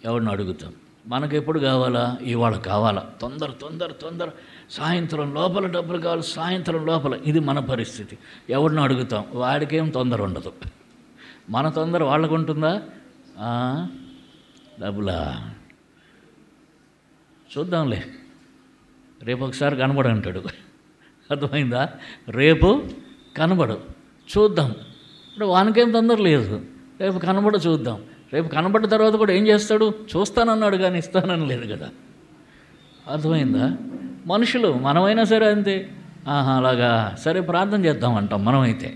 ఎవరిని అడుగుతాం? మనకు ఎప్పుడు కావాలా? ఇవాళ కావాలా, తొందర సాయంత్రం లోపల డబ్బులు కావాలి, సాయంత్రం లోపల. ఇది మన పరిస్థితి. ఎవరిని అడుగుతాం? వాడికేం తొందర ఉండదు. మన తొందర వాళ్ళకు ఉంటుందా? డబ్బులా చూద్దాంలే, రేపు ఒకసారి కనబడు అంటాడు. అర్థమైందా? రేపు కనబడు, చూద్దాం. ఇప్పుడు వానికేం తొందర లేదు, రేపు కనబడు చూద్దాం. రేపు కనబడ్డ తర్వాత కూడా ఏం చేస్తాడు? చూస్తానన్నాడు కానీ ఇస్తానని లేదు కదా. అర్థమైందా? మనుషులు మనమైనా సరే అంతే. అలాగా, సరే ప్రార్థన చేద్దాం అంటాం. మనమైతే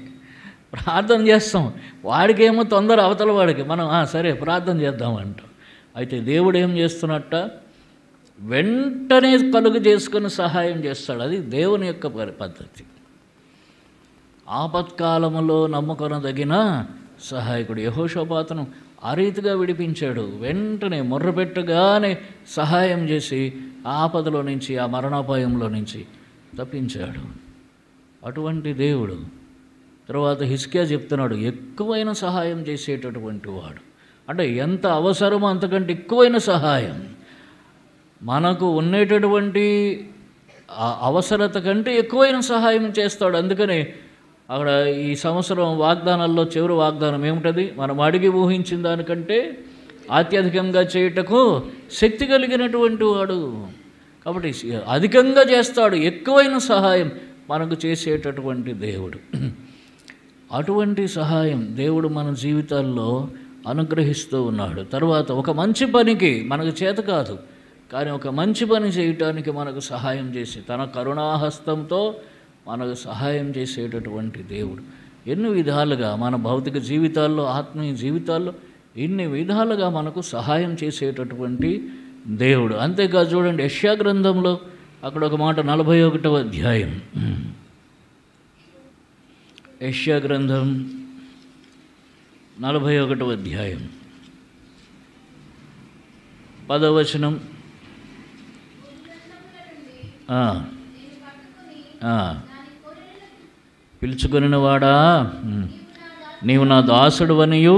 ప్రార్థన చేస్తాం, వాడికేమో తొందర, అవతల వాడికి. మనం సరే ప్రార్థన చేద్దాం అంటాం. అయితే దేవుడు ఏం చేస్తున్నట్ట? వెంటనే కలుగు చేసుకుని సహాయం చేస్తాడు. అది దేవుని యొక్క పద్ధతి. ఆపత్కాలంలో నమ్ముకొనదగిన సహాయకుడు. యెహోషాపాతును ఆ రీతిగా విడిపించాడు. వెంటనే మొర్రపెట్టగానే సహాయం చేసి ఆపదలో నుంచి, ఆ మరణాపాయంలో నుంచి తప్పించాడు. అటువంటి దేవుడు. తర్వాత హిజ్కియా చెప్తున్నాడు, ఎక్కువైన సహాయం చేసేటటువంటి వాడు. అంటే ఎంత అవసరమో అంతకంటే ఎక్కువైన సహాయం. మనకు ఉండేటటువంటి అవసరత కంటే ఎక్కువైన సహాయం చేస్తాడు. అందుకనే అక్కడ ఈ సంవత్సరం వాగ్దానాల్లో చివరి వాగ్దానం ఏమిటది? మనం అడిగి ఊహించిన దానికంటే అత్యధికంగా చేయుటకు శక్తి కలిగినటువంటి వాడు. కాబట్టి అధికంగా చేస్తాడు, ఎక్కువైన సహాయం మనకు చేసేటటువంటి దేవుడు. అటువంటి సహాయం దేవుడు మన జీవితాల్లో అనుగ్రహిస్తూ ఉన్నాడు. తర్వాత ఒక మంచి పనికి మనకు చేత కాదు, కానీ ఒక మంచి పని చేయటానికి మనకు సహాయం చేసి తన కరుణాహస్తంతో మనకు సహాయం చేసేటటువంటి దేవుడు ఎన్ని విధాలుగా మన భౌతిక జీవితాల్లో, ఆత్మీయ జీవితాల్లో ఇన్ని విధాలుగా మనకు సహాయం చేసేటటువంటి దేవుడు. అంతేకాదు చూడండి, యెషయా గ్రంథంలో అక్కడ ఒక మాట, 41వ అధ్యాయం, యెషయా గ్రంథం 41వ అధ్యాయం 10వ వచనం. పిలుచుకొనిన వాడా, నీవు నా దాసుడువనియు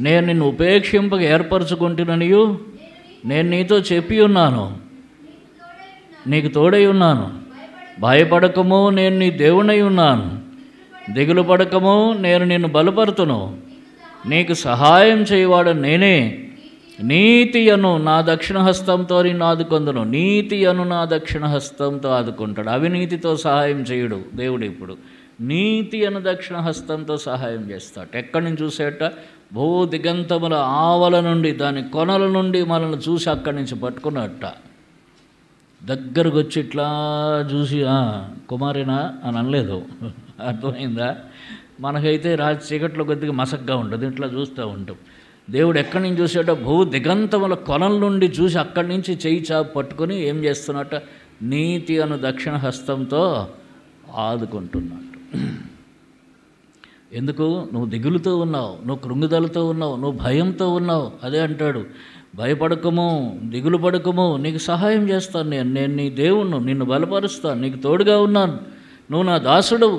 నేను నిన్ను ఉపేక్షింపక ఏర్పరచుకుంటుననియు నేను నీతో చెప్పి ఉన్నాను, నీకు తోడై ఉన్నాను. భయపడకము, నేను నీ దేవుడై ఉన్నాను. దిగులు పడకము, నేను నిన్ను బలపరుతును. నీకు సహాయం చేయవాడు నేనే. నీతి అను నా దక్షిణ హస్తంతో నిన్ను ఆదుకొందును. నీతి అను నా దక్షిణ హస్తంతో ఆదుకుంటాడు. అవినీతితో సహాయం చేయడు దేవుడు. ఇప్పుడు నీతి అను దక్షిణ హస్తంతో సహాయం చేస్తాడు. ఎక్కడి నుంచి చూసేట? భూ దిగంతముల ఆవల నుండి, దాని కొనల నుండి మనల్ని చూసి అక్కడి నుంచి పట్టుకున్నట్ట. దగ్గరకు వచ్చి ఇట్లా చూసి కుమారేనా అని అనలేదు. అర్థమైందా? మనకైతే రాత్రి చీకట్లో కొద్దిగా మసగ్గా ఉంటుంది, ఇట్లా చూస్తూ ఉంటాం. దేవుడు ఎక్కడి నుంచి చూసేట? భూ దిగంతముల కొనల నుండి చూసి అక్కడి నుంచి చేయి చాపు పట్టుకొని ఏం చేస్తున్నట్ట? నీతి అను దక్షిణ హస్తంతో ఆదుకుంటున్నట్టు. ఎందుకు? నువ్వు దిగులుతో ఉన్నావు, నువ్వు కృంగుదలతో ఉన్నావు, నువ్వు భయంతో ఉన్నావు. అదే అంటాడు, భయపడకము, దిగులు పడకము, నీకు సహాయం చేస్తాను, నేను నీ దేవుణ్ణి, నిన్ను బలపరుస్తాను, నీకు తోడుగా ఉన్నాను, నువ్వు నా దాసుడు.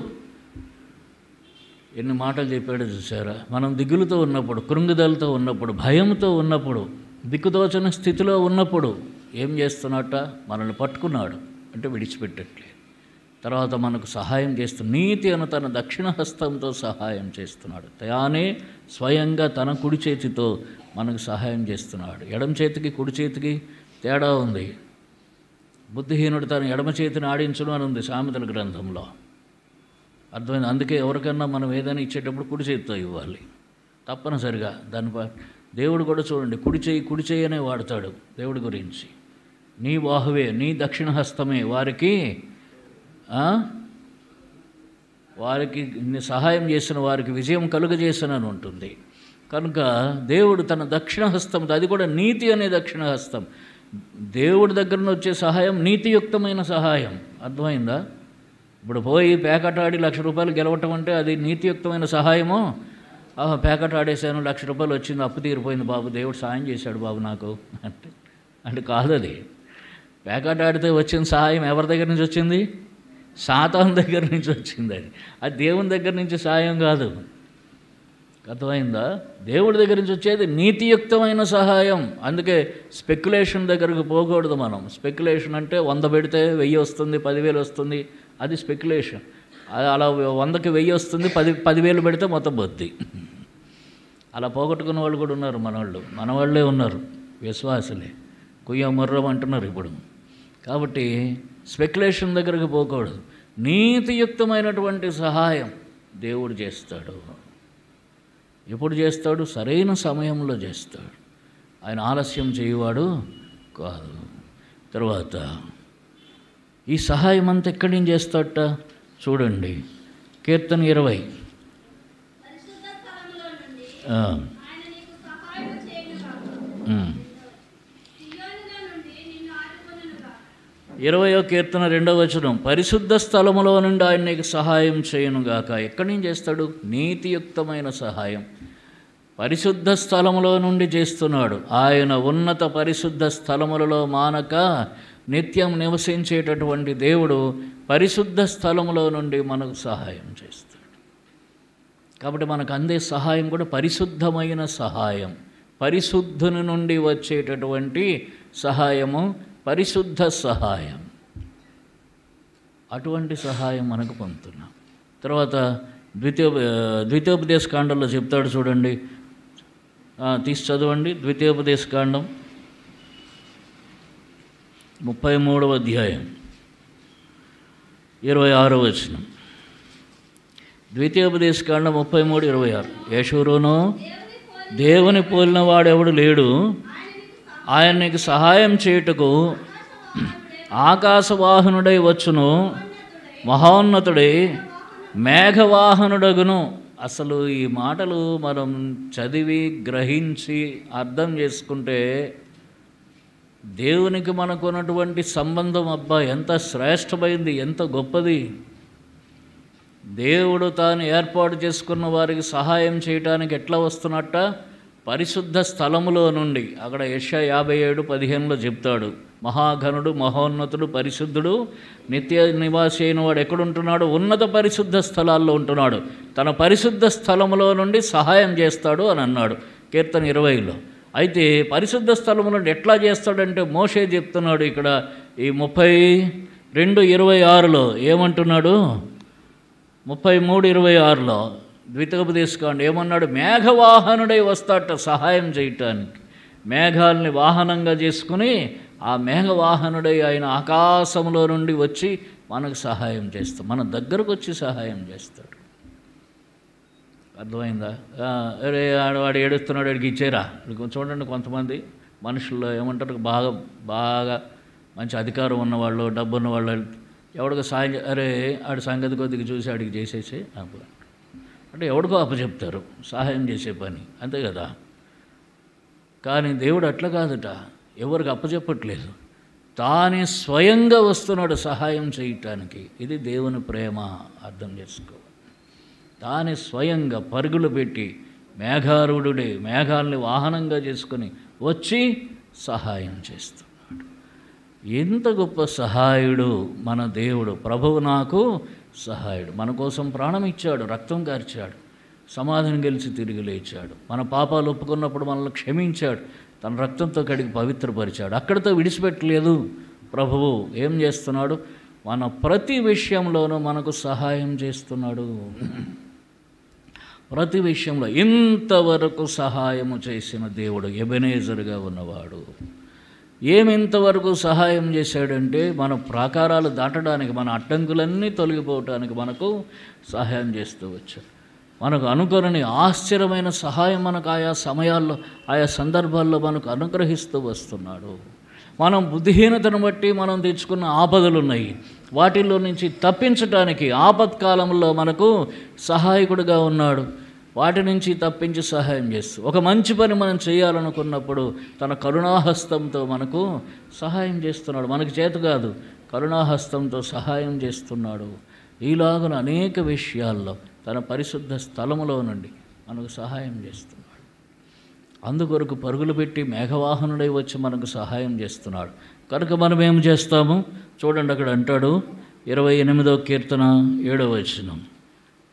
ఎన్ని మాటలు చెప్పాడో చూసారా? మనం దిగులుతో ఉన్నప్పుడు, కృంగుదలతో ఉన్నప్పుడు, భయంతో ఉన్నప్పుడు, దిక్కుతోచని స్థితిలో ఉన్నప్పుడు ఏం చేస్తున్నట్ట? మనల్ని పట్టుకున్నాడు, అంటే విడిచిపెట్టట్లేదు. తర్వాత మనకు సహాయం చేస్తున్నాడు. నీతి అను తన దక్షిణ హస్తంతో సహాయం చేస్తున్నాడు. తానే స్వయంగా తన కుడి చేతితో మనకు సహాయం చేస్తున్నాడు. ఎడమ చేతికి కుడి చేతికి తేడా ఉంది. బుద్ధిహీనుడు తన ఎడమ చేతిని ఆడించడం అని ఉంది సామెతల గ్రంథంలో. అర్థమైంది? అందుకే ఎవరికన్నా మనం ఏదైనా ఇచ్చేటప్పుడు కుడి చేతితో ఇవ్వాలి తప్పనిసరిగా. దేవుడు కూడా చూడండి, కుడి చేయి అనే వాడతాడు దేవుడి గురించి. నీ బాహువే, నీ దక్షిణ హస్తమే వారికి సహాయం చేసిన వారికి విజయం కలుగజేసినని ఉంటుంది. కనుక దేవుడు తన దక్షిణ హస్తం, అది కూడా నీతి అనే దక్షిణ హస్తం. దేవుడి దగ్గర నుంచి వచ్చే సహాయం నీతియుక్తమైన సహాయం. అర్థమైందా? ఇప్పుడు పోయి పేకట ఆడి ₹1,00,000 గెలవటం అంటే అది నీతియుక్తమైన సహాయమో? పేకట ఆడేశాను, ₹1,00,000 వచ్చింది, అప్పు తీరిపోయింది బాబు, దేవుడు సాయం చేశాడు బాబు నాకు అంటే కాదు. అది పేకట ఆడితే వచ్చిన సహాయం ఎవరి దగ్గర నుంచి వచ్చింది? సాతాను దగ్గర నుంచి వచ్చింది. అది దేవుని దగ్గర నుంచి సాయం కాదు. అర్థమైందా? దేవుడి దగ్గర నుంచి వచ్చేది నీతియుక్తమైన సహాయం. అందుకే స్పెక్యులేషన్ దగ్గరకు పోకూడదు మనం. స్పెక్యులేషన్ అంటే 100 పెడితే 1000 వస్తుంది, 10,000 వస్తుంది, అది స్పెక్యులేషన్. అలా 100కి 1000 వస్తుంది, 10,000 పెడితే మొత్తం బొద్ది. అలా పోగొట్టుకున్న వాళ్ళు కూడా ఉన్నారు, మనవాళ్ళే ఉన్నారు, విశ్వాసులే. కుయ్య ముర్రం అంటున్నారు ఇప్పుడు. కాబట్టి స్పెక్యులేషన్ దగ్గరకు పోకూడదు. నీతియుక్తమైనటువంటి సహాయం దేవుడు చేస్తాడు. ఎప్పుడు చేస్తాడు? సరైన సమయంలో చేస్తాడు. ఆయన ఆలస్యం చేయవాడు కాదు. తర్వాత ఈ సహాయం అంతా ఎక్కడి నుంచి చేస్తాడట? చూడండి, కీర్తన 20. ఇరవయో కీర్తన 2వ వచనం, పరిశుద్ధ స్థలములో నుండి ఆయన నీకు సహాయం చేయనుగాక. ఎక్కడి నుంచి చేస్తాడు? నీతియుక్తమైన సహాయం పరిశుద్ధ స్థలములో నుండి చేస్తున్నాడు. ఆయన ఉన్నత పరిశుద్ధ స్థలములలో మానక నిత్యం నివసించేటటువంటి దేవుడు పరిశుద్ధ స్థలములో నుండి మనకు సహాయం చేస్తాడు. కాబట్టి మనకు అందే సహాయం కూడా పరిశుద్ధమైన సహాయం, పరిశుద్ధుని నుండి వచ్చేటటువంటి సహాయము, పరిశుద్ధ సహాయం. అటువంటి సహాయం మనకు పొందుతున్నాం. తర్వాత ద్వితీయోపదేశ కాండంలో చెప్తాడు చూడండి, తీసి చదవండి. ద్వితీయోపదేశ కాండం 33వ అధ్యాయం 26వ వచనం. ద్వితీయోపదేశకాండం 33:26. యేషూరును దేవుని పోలిన వాడెవడు లేడు, ఆయన నీకు సహాయం చేయుటకు ఆకాశవాహనుడై వచ్చును, మహోన్నతుడై మేఘవాహనుడగును. అసలు ఈ మాటలు మనం చదివి గ్రహించి అర్థం చేసుకుంటే దేవునికి మనకున్నటువంటి సంబంధం అబ్బా ఎంత శ్రేష్టమైంది, ఎంత గొప్పది. దేవుడు తాను ఏర్పాటు చేసుకున్న వారికి సహాయం చేయటానికి ఎట్లా వస్తున్నట్ట? పరిశుద్ధ స్థలములో నుండి. అక్కడ యెషయా 57:15 చెప్తాడు, మహాఘనుడు, మహోన్నతుడు, పరిశుద్ధుడు, నిత్య నివాసి అయిన వాడు ఎక్కడుంటున్నాడు? ఉన్నత పరిశుద్ధ స్థలాల్లో ఉంటున్నాడు. తన పరిశుద్ధ స్థలములో నుండి సహాయం చేస్తాడు అని అన్నాడు కీర్తన 20లో. అయితే పరిశుద్ధ స్థలము నుండి ఎట్లా చేస్తాడంటే మోషే చెప్తున్నాడు ఇక్కడ ఈ 32:26లో ఏమంటున్నాడు? 33:26లో ద్వితీయోపదేశకాండం ఏమన్నాడు? మేఘవాహనుడై వస్తాట సహాయం చేయటానికి. మేఘాలని వాహనంగా చేసుకుని ఆ మేఘవాహనుడై ఆయన ఆకాశంలో నుండి వచ్చి మనకు సహాయం చేస్తాడు, మన దగ్గరకు వచ్చి సహాయం చేస్తాడు. అర్థమైందా? అరే వాడు ఏడుస్తున్నాడు, వాడికి ఇచ్చేరా. చూడండి, కొంతమంది మనుషుల్లో ఏమంటారు, బాగా మంచి అధికారం ఉన్నవాళ్ళు, డబ్బు ఉన్నవాళ్ళు ఎవడికో సాయం, అరే ఆడి సంగతి కొద్దిగా చూసి ఆడికి చేసేసి అంటే ఎవడికో అప్పచెప్తారు సహాయం చేసే పని, అంతే కదా. కానీ దేవుడు అట్లా కాదుట, ఎవరికి అప్పచెప్పట్లేదు, తానే స్వయంగా వస్తున్నాడు సహాయం చేయటానికి. ఇది దేవుని ప్రేమ, అర్థం చేసుకో. తానే స్వయంగా పరుగులు పెట్టి మేఘారూఢుడే మేఘాలని వాహనంగా చేసుకొని వచ్చి సహాయం చేస్తున్నాడు. ఎంత గొప్ప సహాయుడు మన దేవుడు. ప్రభువు నాకు సహాయుడు. మన కోసం ప్రాణం ఇచ్చాడు, రక్తం కార్చాడు, సమాధిని గెలిచి తిరిగి లేచాడు, మన పాపాలు ఒప్పుకున్నప్పుడు మనల్ని క్షమించాడు, తన రక్తంతో కడిగి పవిత్రపరిచాడు. అక్కడితో విడిచిపెట్టలేదు ప్రభువు. ఏం చేస్తున్నాడు? మన ప్రతి విషయంలోనూ మనకు సహాయం చేస్తున్నాడు. ప్రతి విషయంలో ఇంతవరకు సహాయము చేసిన దేవుడు ఎబెనేజర్గా ఉన్నవాడు. ఇంతవరకు సహాయం చేశాడంటే మన ప్రాకారాలు దాటడానికి, మన అడ్డంకులన్నీ తొలగిపోవటానికి మనకు సహాయం చేస్తూ వచ్చాడు. మనకు అనుకరణి ఆశ్చర్యమైన సహాయం మనకు ఆయా సమయాల్లో, ఆయా సందర్భాల్లో మనకు అనుగ్రహిస్తూ వస్తున్నాడు. మనం బుద్ధిహీనతను బట్టి మనం తెచ్చుకున్న ఆపదలు ఉన్నాయి, వాటిల్లో నుంచి తప్పించటానికి ఆపత్కాలంలో మనకు సహాయకుడిగా ఉన్నాడు. వాటి నుంచి తప్పించి సహాయం చేస్తూ ఒక మంచి పని మనం చేయాలనుకున్నప్పుడు తన కరుణాహస్తంతో మనకు సహాయం చేస్తున్నాడు. మనకు చేత కాదు, కరుణాహస్తంతో సహాయం చేస్తున్నాడు. ఈలాగున అనేక విషయాల్లో తన పరిశుద్ధ స్థలములో నుండి మనకు సహాయం చేస్తున్నాడు. అందుకొరకు పరుగులు పెట్టి మేఘవాహనుడై వచ్చి మనకు సహాయం చేస్తున్నాడు. కనుక మనం ఏం చేస్తాము? చూడండి, అక్కడ అంటాడు 28వ కీర్తన 7వ వచనం.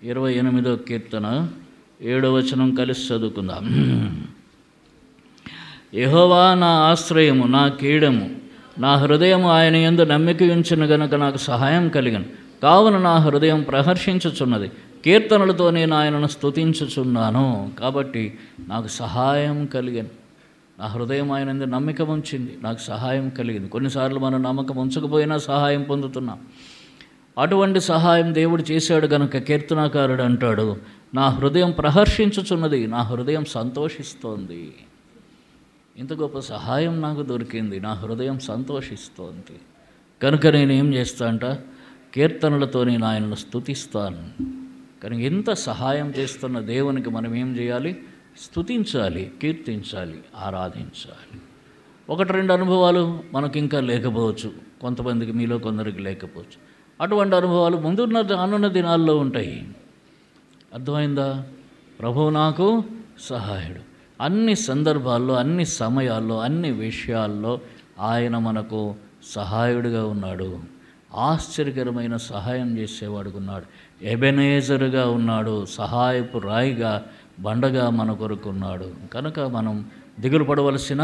28వ కీర్తన 7వ వచనం కలిసి చదువుకుందాం. యెహోవా నా ఆశ్రయము, నా కీడము, నా హృదయము ఆయన యందు నమ్మిక ఉంచిన గనుక నాకు సహాయం కలిగను. కావున నా హృదయం ప్రహర్షించుచున్నది, కీర్తనలతో నేను ఆయనను స్తుతించుచున్నాను. కాబట్టి నాకు సహాయం కలిగను. నా హృదయం ఆయన యందు నమ్మిక ఉంచింది, నాకు సహాయం కలిగింది. కొన్నిసార్లు మనం నమ్మకం ఉంచకపోయినా సహాయం పొందుతున్నాం. అటువంటి సహాయం దేవుడు చేశాడు గనుక కీర్తనాకారుడు అంటాడు, నా హృదయం ప్రహర్షించుచున్నది, నా హృదయం సంతోషిస్తోంది. ఇంత గొప్ప సహాయం నాకు దొరికింది, నా హృదయం సంతోషిస్తోంది. కనుక నేను ఏం చేస్తా అంట, కీర్తనలతో నేను ఆయనను స్తుతిస్తాను. కనుక ఇంత సహాయం చేస్తున్న దేవునికి మనం ఏం చేయాలి? స్తుతించాలి, కీర్తించాలి, ఆరాధించాలి. 1-2 అనుభవాలు మనకి ఇంకా లేకపోవచ్చు, కొంతమందికి మీలో కొందరికి లేకపోవచ్చు. అటువంటి అనుభవాలు రానున్న దినాల్లో ఉంటాయి. అర్థమైందా? ప్రభువు నాకు సహాయుడు. అన్ని సందర్భాల్లో, అన్ని సమయాల్లో, అన్ని విషయాల్లో ఆయన మనకు సహాయుడిగా ఉన్నాడు. ఆశ్చర్యకరమైన సహాయం చేసేవాడుగా ఉన్నాడు. ఎబెనేజరుగా ఉన్నాడు. సహాయపు రాయిగా, బండగా మన కొరకున్నాడు. కనుక మనం దిగులు పడవలసిన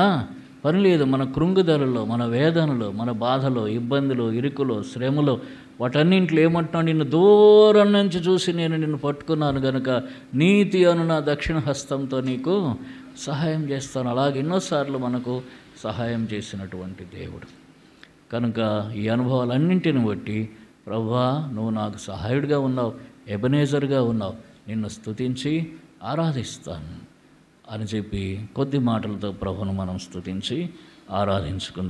పని లేదు. మన కృంగుదలలో, మన వేదనలో, మన బాధలో, ఇబ్బందులు, ఇరుకులో, శ్రమలో, వాటన్నింటిలో ఏమంటున్నాడు? నిన్ను దూరం నుంచి చూసి నేను నిన్ను పట్టుకున్నాను గనుక నీతి అను నా దక్షిణ హస్తంతో నీకు సహాయం చేస్తాను. అలాగే ఎన్నోసార్లు మనకు సహాయం చేసినటువంటి దేవుడు. కనుక ఈ అనుభవాలన్నింటిని బట్టి ప్రభువా నువ్వు నాకు సహాయుడిగా ఉన్నావు, ఎబెనేజర్గా ఉన్నావు, నిన్ను స్తుతించి ఆరాధిస్తాను అని చెప్పి కొద్ది మాటలతో ప్రభువును మనం స్తుతించి ఆరాధించుకుందాం.